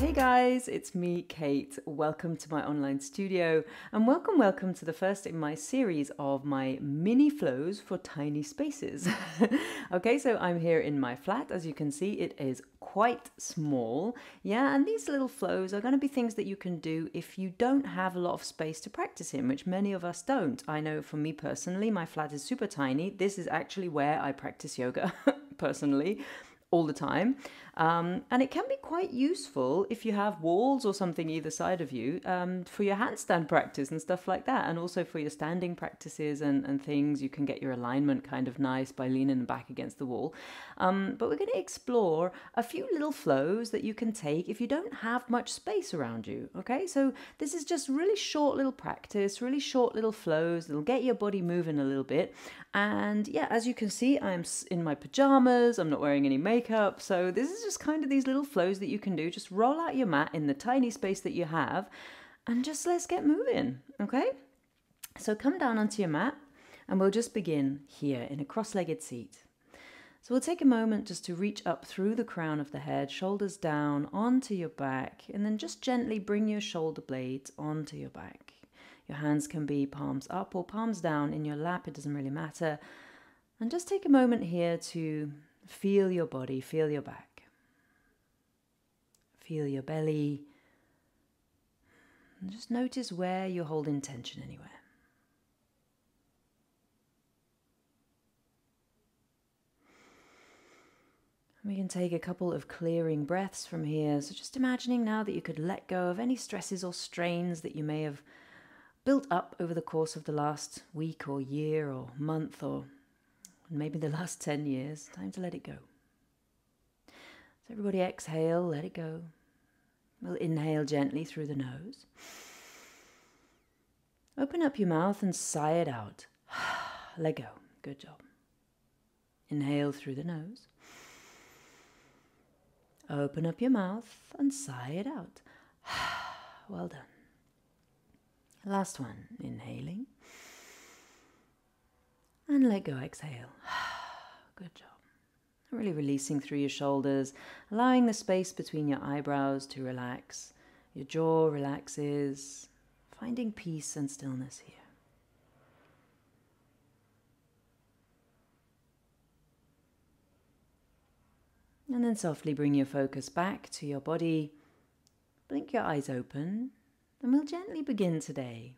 Hey guys, it's me, Kate. Welcome to my online studio and welcome to the first in my series of my mini flows for tiny spaces. Okay, so I'm here in my flat. As you can see, it is quite small. Yeah, and these little flows are going to be things that you can do if you don't have a lot of space to practice in, which many of us don't. I know for me personally, my flat is super tiny. This is actually where I practice yoga personally, all the time. And it can be quite useful if you have walls or something either side of you for your handstand practice and stuff like that. And also for your standing practices and things, you can get your alignment kind of nice by leaning back against the wall. But we're going to explore a few little flows that you can take if you don't have much space around you. Okay, so this is just really short little practice, really short little flows that'll get your body moving a little bit. And yeah, as you can see, I'm in my pajamas, I'm not wearing any makeup, so this is just kind of these little flows that you can do. Just roll out your mat in the tiny space that you have and just let's get moving, okay? So come down onto your mat and we'll just begin here in a cross-legged seat. So we'll take a moment just to reach up through the crown of the head, shoulders down onto your back, and then just gently bring your shoulder blades onto your back. Your hands can be palms up or palms down in your lap, it doesn't really matter. And just take a moment here to feel your body, feel your back. Feel your belly. And just notice where you're holding tension anywhere. We can take a couple of clearing breaths from here. So just imagining now that you could let go of any stresses or strains that you may have built up over the course of the last week or year or month or maybe the last 10 years. Time to let it go. So everybody exhale, let it go. We'll inhale gently through the nose. Open up your mouth and sigh it out. Let go. Good job. Inhale through the nose. Open up your mouth and sigh it out. Well done. Last one. Inhaling. And let go. Exhale. Good job. Really releasing through your shoulders, allowing the space between your eyebrows to relax. Your jaw relaxes, finding peace and stillness here. And then softly bring your focus back to your body. Blink your eyes open, and we'll gently begin today.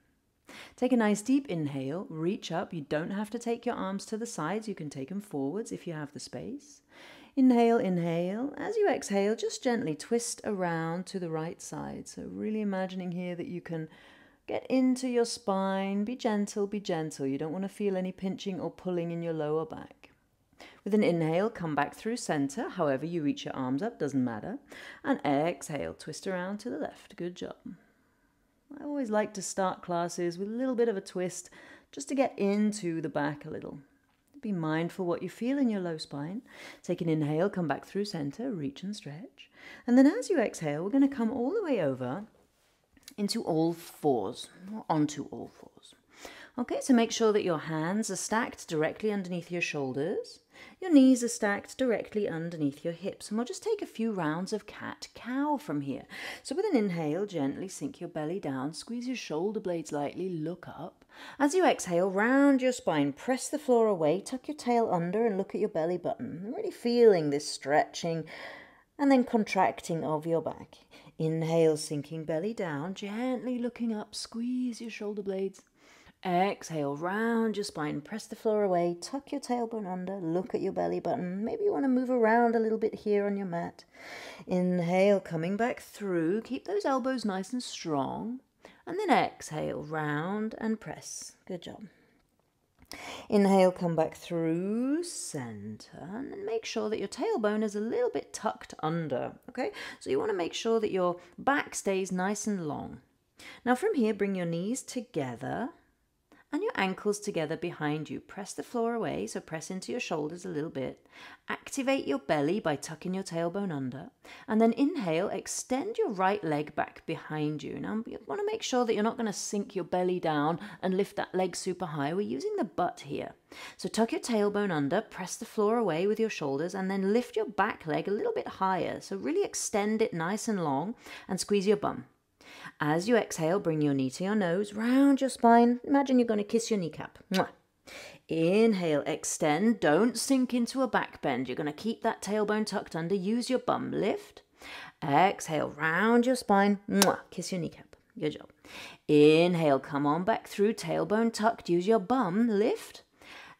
Take a nice deep inhale, reach up. You don't have to take your arms to the sides. You can take them forwards if you have the space. Inhale, inhale. As you exhale, just gently twist around to the right side. So really imagining here that you can get into your spine. Be gentle, be gentle. You don't want to feel any pinching or pulling in your lower back. With an inhale, come back through center. However you reach your arms up, doesn't matter. And exhale, twist around to the left. Good job. I always like to start classes with a little bit of a twist just to get into the back a little. Be mindful what you feel in your low spine. Take an inhale, come back through center, reach and stretch. And then as you exhale, we're going to come all the way over into all fours, or onto all fours. Okay, so make sure that your hands are stacked directly underneath your shoulders. Your knees are stacked directly underneath your hips. And we'll just take a few rounds of cat-cow from here. So with an inhale, gently sink your belly down, squeeze your shoulder blades lightly, look up. As you exhale, round your spine, press the floor away, tuck your tail under and look at your belly button. I'm really feeling this stretching and then contracting of your back. Inhale, sinking belly down, gently looking up, squeeze your shoulder blades. Exhale, round your spine, press the floor away, tuck your tailbone under, look at your belly button. Maybe you want to move around a little bit here on your mat. Inhale, coming back through, keep those elbows nice and strong. And then exhale, round and press. Good job. Inhale, come back through center and then make sure that your tailbone is a little bit tucked under. Okay, so you want to make sure that your back stays nice and long. Now from here, bring your knees together. and your ankles together behind you. Press the floor away, so press into your shoulders a little bit. Activate your belly by tucking your tailbone under. And then inhale, extend your right leg back behind you. Now, you want to make sure that you're not going to sink your belly down and lift that leg super high. We're using the butt here. So tuck your tailbone under, press the floor away with your shoulders, and then lift your back leg a little bit higher. So really extend it nice and long and squeeze your bum. As you exhale, bring your knee to your nose, round your spine. Imagine you're going to kiss your kneecap. Mwah. Inhale, extend. Don't sink into a back bend. You're going to keep that tailbone tucked under. Use your bum. Lift. Exhale, round your spine. Mwah. Kiss your kneecap. Good job. Inhale, come on back through. Tailbone tucked. Use your bum. Lift.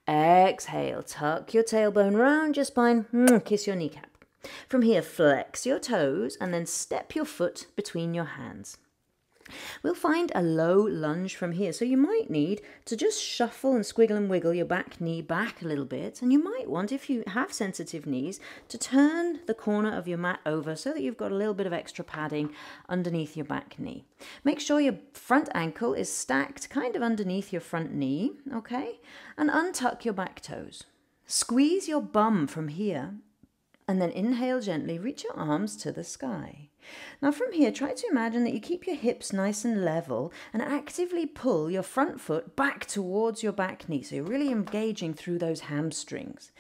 Exhale, tuck your tailbone round your spine. Mwah. Kiss your kneecap. From here, flex your toes and then step your foot between your hands. We'll find a low lunge from here, so you might need to just shuffle and squiggle and wiggle your back knee back a little bit, and you might want, if you have sensitive knees, to turn the corner of your mat over so that you've got a little bit of extra padding underneath your back knee. Make sure your front ankle is stacked kind of underneath your front knee, okay? And untuck your back toes. Squeeze your bum from here, and then inhale gently, reach your arms to the sky. Now from here, try to imagine that you keep your hips nice and level and actively pull your front foot back towards your back knee. So you're really engaging through those hamstrings.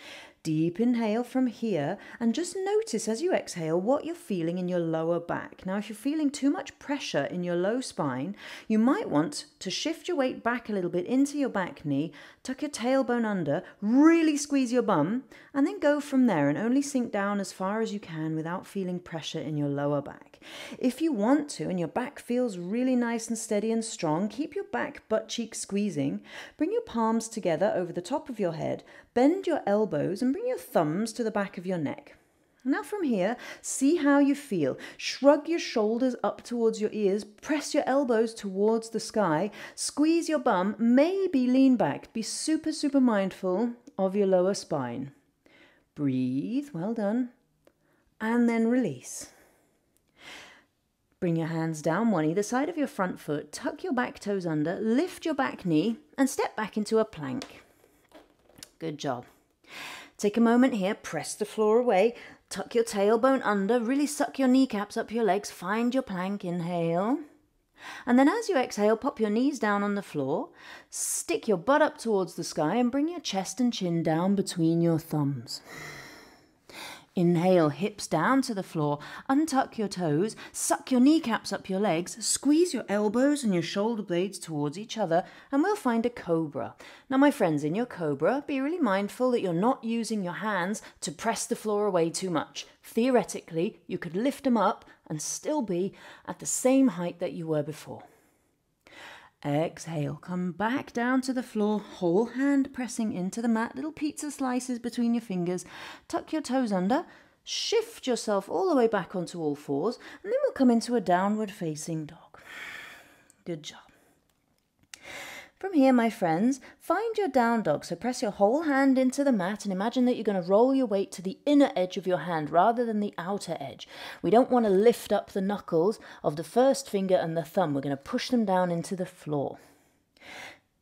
Deep inhale from here, and just notice as you exhale what you're feeling in your lower back. Now, if you're feeling too much pressure in your low spine, you might want to shift your weight back a little bit into your back knee, tuck your tailbone under, really squeeze your bum, and then go from there and only sink down as far as you can without feeling pressure in your lower back. If you want to, and your back feels really nice and steady and strong, keep your back butt cheek squeezing, bring your palms together over the top of your head, bend your elbows and bring your thumbs to the back of your neck. Now from here, see how you feel. Shrug your shoulders up towards your ears, press your elbows towards the sky, squeeze your bum, maybe lean back. Be super, super mindful of your lower spine. Breathe, well done, and then release. Bring your hands down one either side of your front foot, tuck your back toes under, lift your back knee, and step back into a plank. Good job. Take a moment here, press the floor away, tuck your tailbone under, really suck your kneecaps up your legs, find your plank, inhale. And then as you exhale, pop your knees down on the floor, stick your butt up towards the sky and bring your chest and chin down between your thumbs. Inhale, hips down to the floor, untuck your toes, suck your kneecaps up your legs, squeeze your elbows and your shoulder blades towards each other, and we'll find a cobra. Now, my friends, in your cobra, be really mindful that you're not using your hands to press the floor away too much. Theoretically, you could lift them up and still be at the same height that you were before. Exhale, come back down to the floor, whole hand pressing into the mat, little pizza slices between your fingers, tuck your toes under, shift yourself all the way back onto all fours, and then we'll come into a downward facing dog. Good job. From here, my friends, find your down dog. So press your whole hand into the mat and imagine that you're going to roll your weight to the inner edge of your hand rather than the outer edge. We don't want to lift up the knuckles of the first finger and the thumb. We're going to push them down into the floor.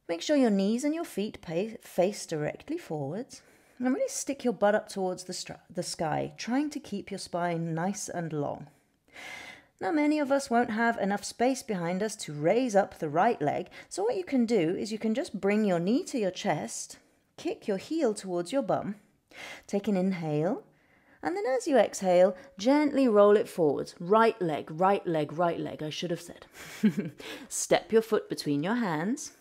Make sure your knees and your feet face directly forwards. And really stick your butt up towards the sky, trying to keep your spine nice and long. Now, many of us won't have enough space behind us to raise up the right leg, so what you can do is you can just bring your knee to your chest, kick your heel towards your bum, take an inhale, and then as you exhale, gently roll it forwards. Right leg, right leg, right leg, I should have said. Step your foot between your hands,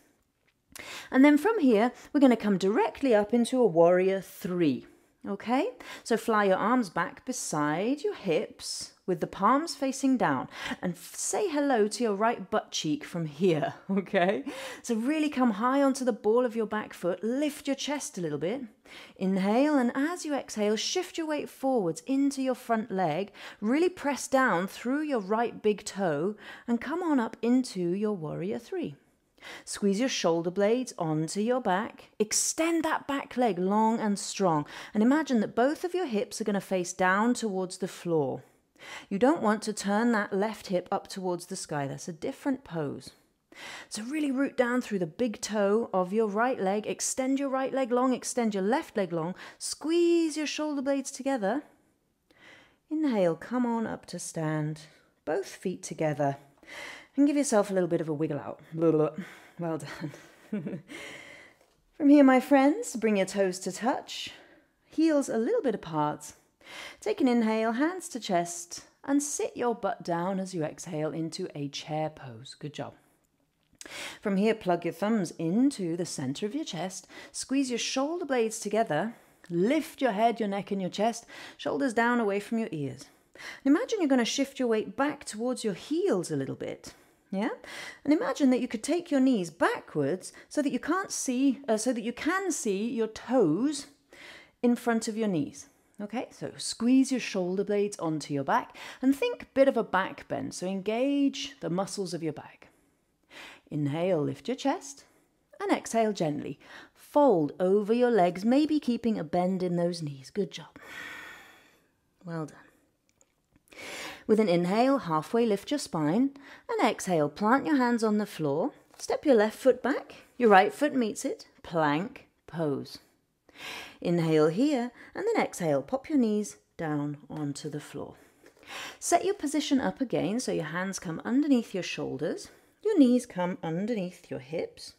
and then from here, we're going to come directly up into a warrior 3. Okay, so fly your arms back beside your hips with the palms facing down and say hello to your right butt cheek from here, okay? So really come high onto the ball of your back foot, lift your chest a little bit, inhale, and as you exhale, shift your weight forwards into your front leg, really press down through your right big toe and come on up into your warrior 3. Squeeze your shoulder blades onto your back, extend that back leg long and strong, and imagine that both of your hips are going to face down towards the floor. You don't want to turn that left hip up towards the sky, that's a different pose. So really root down through the big toe of your right leg. Extend your right leg long, extend your left leg long. Squeeze your shoulder blades together. Inhale, come on up to stand. Both feet together. And give yourself a little bit of a wiggle out. Well done. From here, my friends, bring your toes to touch. Heels a little bit apart. Take an inhale, hands to chest, and sit your butt down as you exhale into a chair pose. Good job. From here, plug your thumbs into the center of your chest, squeeze your shoulder blades together, lift your head, your neck and your chest, shoulders down away from your ears. And imagine you're going to shift your weight back towards your heels a little bit. Yeah? And imagine that you could take your knees backwards so that you can see your toes in front of your knees. Okay, so squeeze your shoulder blades onto your back and think bit of a back bend. So engage the muscles of your back. Inhale, lift your chest, and exhale gently. Fold over your legs, maybe keeping a bend in those knees. Good job. Well done. With an inhale, halfway lift your spine, and exhale, plant your hands on the floor. Step your left foot back, your right foot meets it, plank pose. Inhale here, and then exhale, pop your knees down onto the floor. Set your position up again so your hands come underneath your shoulders. Your knees come underneath your hips.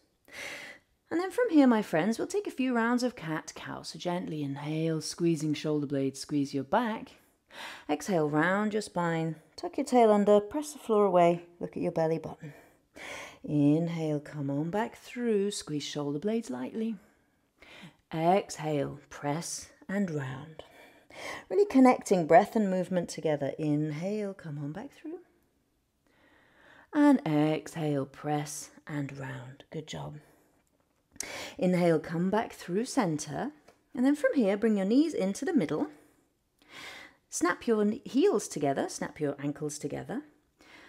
And then from here, my friends, we'll take a few rounds of cat-cow. So gently inhale, squeezing shoulder blades, squeeze your back. Exhale, round your spine, tuck your tail under, press the floor away, look at your belly button. Inhale, come on back through, squeeze shoulder blades lightly. Exhale, press and round. Really connecting breath and movement together. Inhale, come on back through. And exhale, press and round. Good job. Inhale, come back through center. And then from here, bring your knees into the middle. Snap your heels together, snap your ankles together.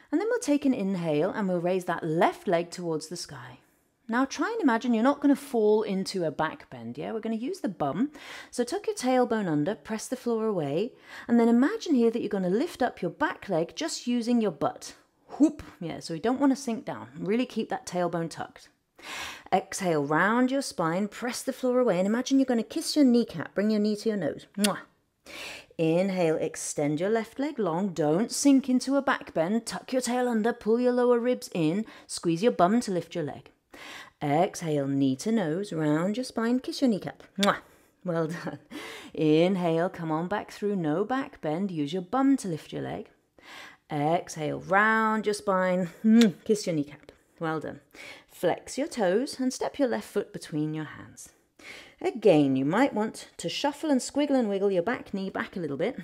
And then we'll take an inhale and we'll raise that left leg towards the sky. Now try and imagine you're not going to fall into a back bend, yeah? We're going to use the bum. So tuck your tailbone under, press the floor away, and then imagine here that you're going to lift up your back leg just using your butt. Whoop, yeah, so we don't want to sink down. Really keep that tailbone tucked. Exhale, round your spine, press the floor away, and imagine you're going to kiss your kneecap. Bring your knee to your nose. Mwah. Inhale, extend your left leg long. Don't sink into a back bend. Tuck your tail under, pull your lower ribs in, squeeze your bum to lift your leg. Exhale, knee to nose, round your spine, kiss your kneecap. Mwah. Well done. Inhale, come on back through, no back bend. Use your bum to lift your leg. Exhale, round your spine, kiss your kneecap. Well done. Flex your toes and step your left foot between your hands. Again, you might want to shuffle and squiggle and wiggle your back knee back a little bit,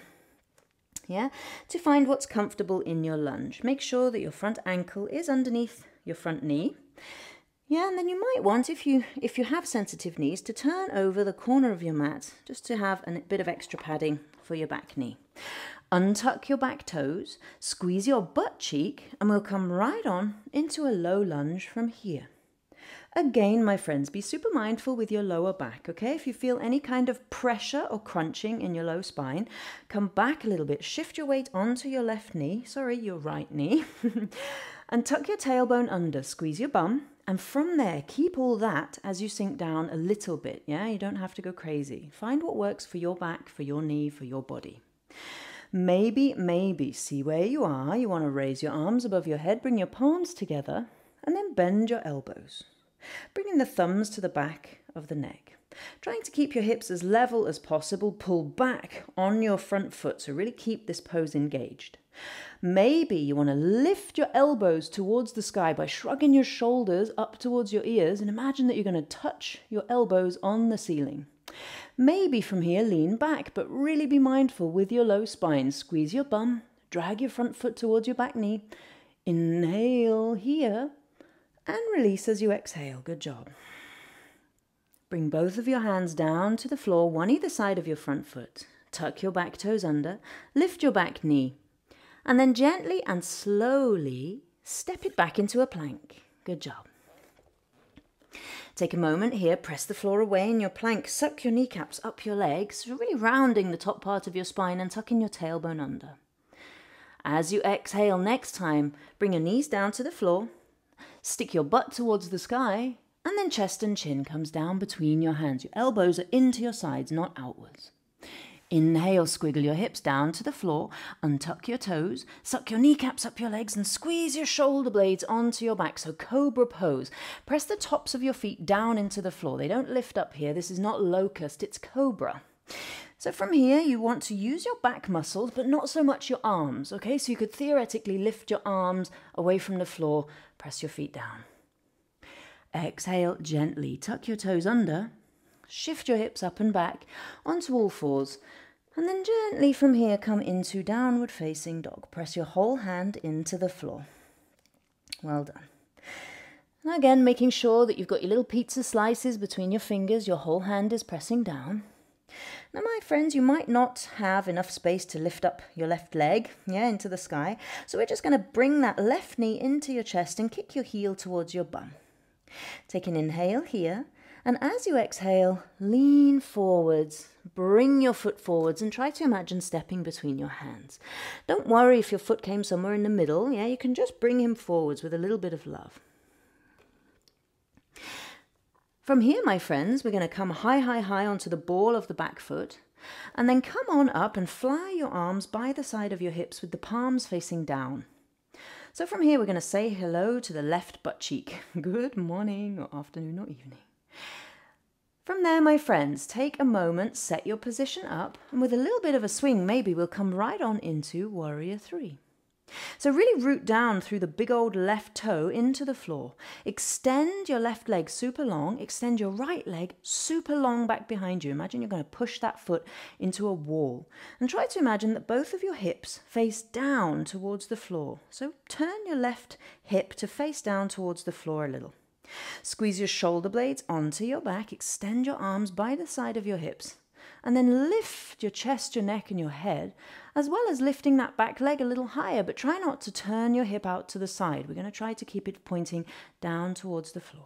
yeah, to find what's comfortable in your lunge. Make sure that your front ankle is underneath your front knee. Yeah, and then you might want, if you have sensitive knees, to turn over the corner of your mat just to have a bit of extra padding for your back knee. Untuck your back toes, squeeze your butt cheek, and we'll come right on into a low lunge from here. Again, my friends, be super mindful with your lower back, okay? If you feel any kind of pressure or crunching in your low spine, come back a little bit, shift your weight onto your left knee, your right knee, and tuck your tailbone under, squeeze your bum, and from there, keep all that as you sink down a little bit, yeah? You don't have to go crazy. Find what works for your back, for your knee, for your body. Maybe, see where you are. You want to raise your arms above your head, bring your palms together, and then bend your elbows. Bringing the thumbs to the back of the neck. Trying to keep your hips as level as possible. Pull back on your front foot, so really keep this pose engaged. Maybe you want to lift your elbows towards the sky by shrugging your shoulders up towards your ears, and imagine that you're going to touch your elbows on the ceiling. Maybe from here, lean back, but really be mindful with your low spine. Squeeze your bum, drag your front foot towards your back knee. Inhale here, and release as you exhale. Good job. Bring both of your hands down to the floor, one either side of your front foot. Tuck your back toes under, lift your back knee, and then gently and slowly step it back into a plank. Good job. Take a moment here, press the floor away in your plank, suck your kneecaps up your legs, really rounding the top part of your spine and tucking your tailbone under. As you exhale next time, bring your knees down to the floor, Stick your butt towards the sky, and then chest and chin comes down between your hands. Your elbows are into your sides, not outwards. Inhale, squiggle your hips down to the floor, untuck your toes, suck your kneecaps up your legs and squeeze your shoulder blades onto your back. So cobra pose. Press the tops of your feet down into the floor. They don't lift up here. This is not locust, it's cobra. So from here, you want to use your back muscles, but not so much your arms, okay? So you could theoretically lift your arms away from the floor, press your feet down. Exhale, gently tuck your toes under, shift your hips up and back onto all fours, and then gently from here come into downward facing dog. Press your whole hand into the floor. Well done. And again, making sure that you've got your little pizza slices between your fingers, your whole hand is pressing down. Now, my friends, you might not have enough space to lift up your left leg, into the sky. So we're just going to bring that left knee into your chest and kick your heel towards your bum. Take an inhale here, and as you exhale, lean forwards, bring your foot forwards and try to imagine stepping between your hands. Don't worry if your foot came somewhere in the middle, you can just bring him forwards with a little bit of love. From here, my friends, we're going to come high, high, high onto the ball of the back foot, and then come on up and fly your arms by the side of your hips with the palms facing down. So from here, we're going to say hello to the left butt cheek. Good morning or afternoon or evening. From there, my friends, take a moment, set your position up, and with a little bit of a swing, maybe we'll come right on into Warrior 3. So really root down through the big old left toe into the floor. Extend your left leg super long, extend your right leg super long back behind you. Imagine you're going to push that foot into a wall. And try to imagine that both of your hips face down towards the floor. So turn your left hip to face down towards the floor a little. Squeeze your shoulder blades onto your back, extend your arms by the side of your hips, and then lift your chest, your neck, and your head, as well as lifting that back leg a little higher, but try not to turn your hip out to the side. We're going to try to keep it pointing down towards the floor.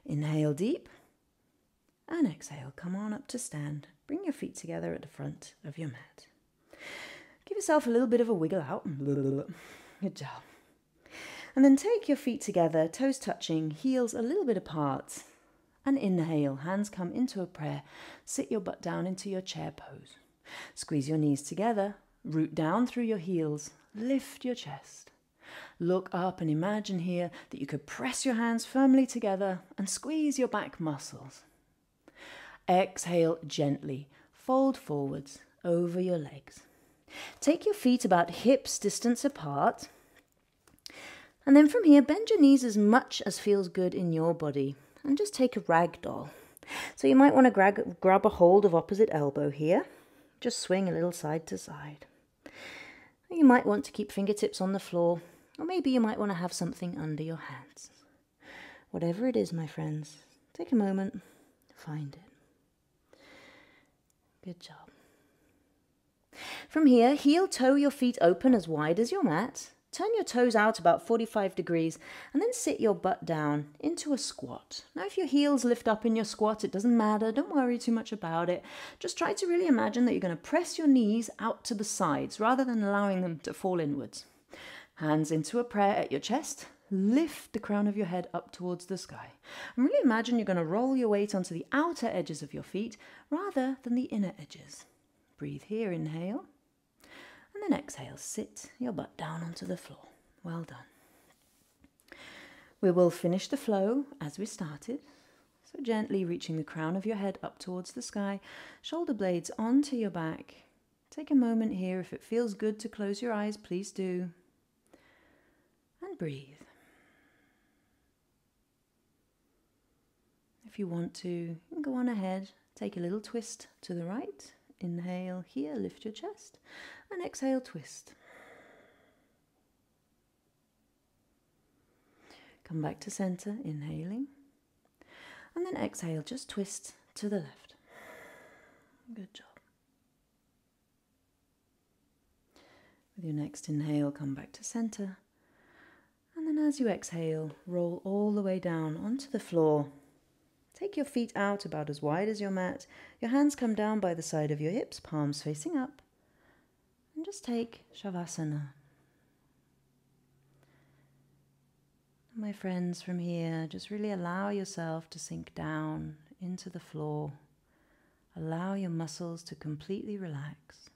Inhale deep, and exhale. Come on up to stand. Bring your feet together at the front of your mat. Give yourself a little bit of a wiggle out. Good job. And then take your feet together, toes touching, heels a little bit apart. And inhale, hands come into a prayer. Sit your butt down into your chair pose. Squeeze your knees together, root down through your heels, lift your chest. Look up and imagine here that you could press your hands firmly together and squeeze your back muscles. Exhale gently, fold forwards over your legs. Take your feet about hips distance apart. And then from here, bend your knees as much as feels good in your body. And just take a ragdoll. So you might want to grab a hold of opposite elbow here. Just swing a little side to side. You might want to keep fingertips on the floor, or maybe you might want to have something under your hands. Whatever it is, my friends, take a moment, find it. Good job. From here, heel toe your feet open as wide as your mat. Turn your toes out about 45 degrees and then sit your butt down into a squat. Now, if your heels lift up in your squat, it doesn't matter. Don't worry too much about it. Just try to really imagine that you're going to press your knees out to the sides rather than allowing them to fall inwards. Hands into a prayer at your chest. Lift the crown of your head up towards the sky. And really imagine you're going to roll your weight onto the outer edges of your feet rather than the inner edges. Breathe here, inhale. And then exhale, sit your butt down onto the floor. Well done. We will finish the flow as we started. So gently reaching the crown of your head up towards the sky, shoulder blades onto your back. Take a moment here. If it feels good to close your eyes, please do. And breathe. If you want to, you can go on ahead. Take a little twist to the right. Inhale here, lift your chest, and exhale, twist. Come back to center, inhaling, and then exhale, just twist to the left. Good job. With your next inhale, come back to center, and then as you exhale, roll all the way down onto the floor. Take your feet out about as wide as your mat. Your hands come down by the side of your hips, palms facing up. And just take Shavasana. My friends, from here, just really allow yourself to sink down into the floor. Allow your muscles to completely relax.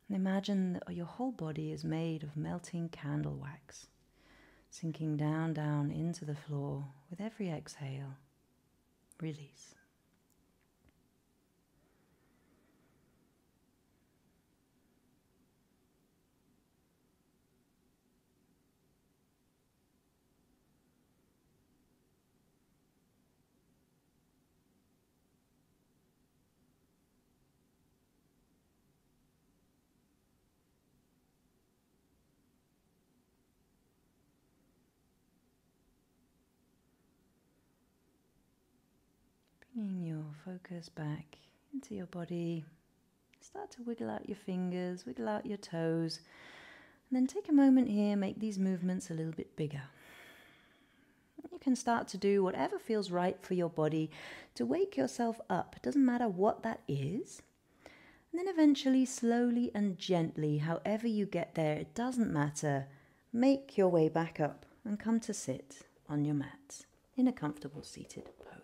And imagine that your whole body is made of melting candle wax, sinking down, down into the floor with every exhale. Release. Bringing your focus back into your body. Start to wiggle out your fingers, wiggle out your toes, and then take a moment here, make these movements a little bit bigger. You can start to do whatever feels right for your body to wake yourself up. It doesn't matter what that is. And then eventually, slowly and gently, however you get there, it doesn't matter, make your way back up and come to sit on your mat in a comfortable seated pose.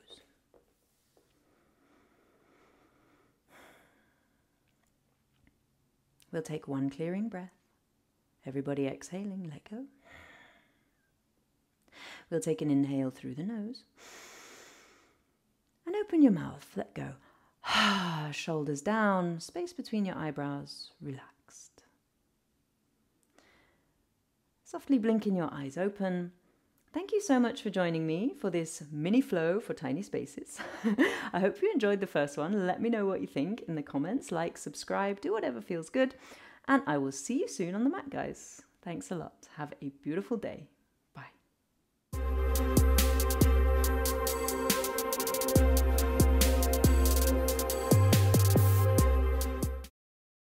We'll take one clearing breath. Everybody exhaling, let go. We'll take an inhale through the nose. And open your mouth, let go. Shoulders down, space between your eyebrows, relaxed. Softly blinking your eyes open. Thank you so much for joining me for this mini flow for tiny spaces. I hope you enjoyed the first one. Let me know what you think in the comments. Like, subscribe, do whatever feels good. And I will see you soon on the mat, guys. Thanks a lot. Have a beautiful day.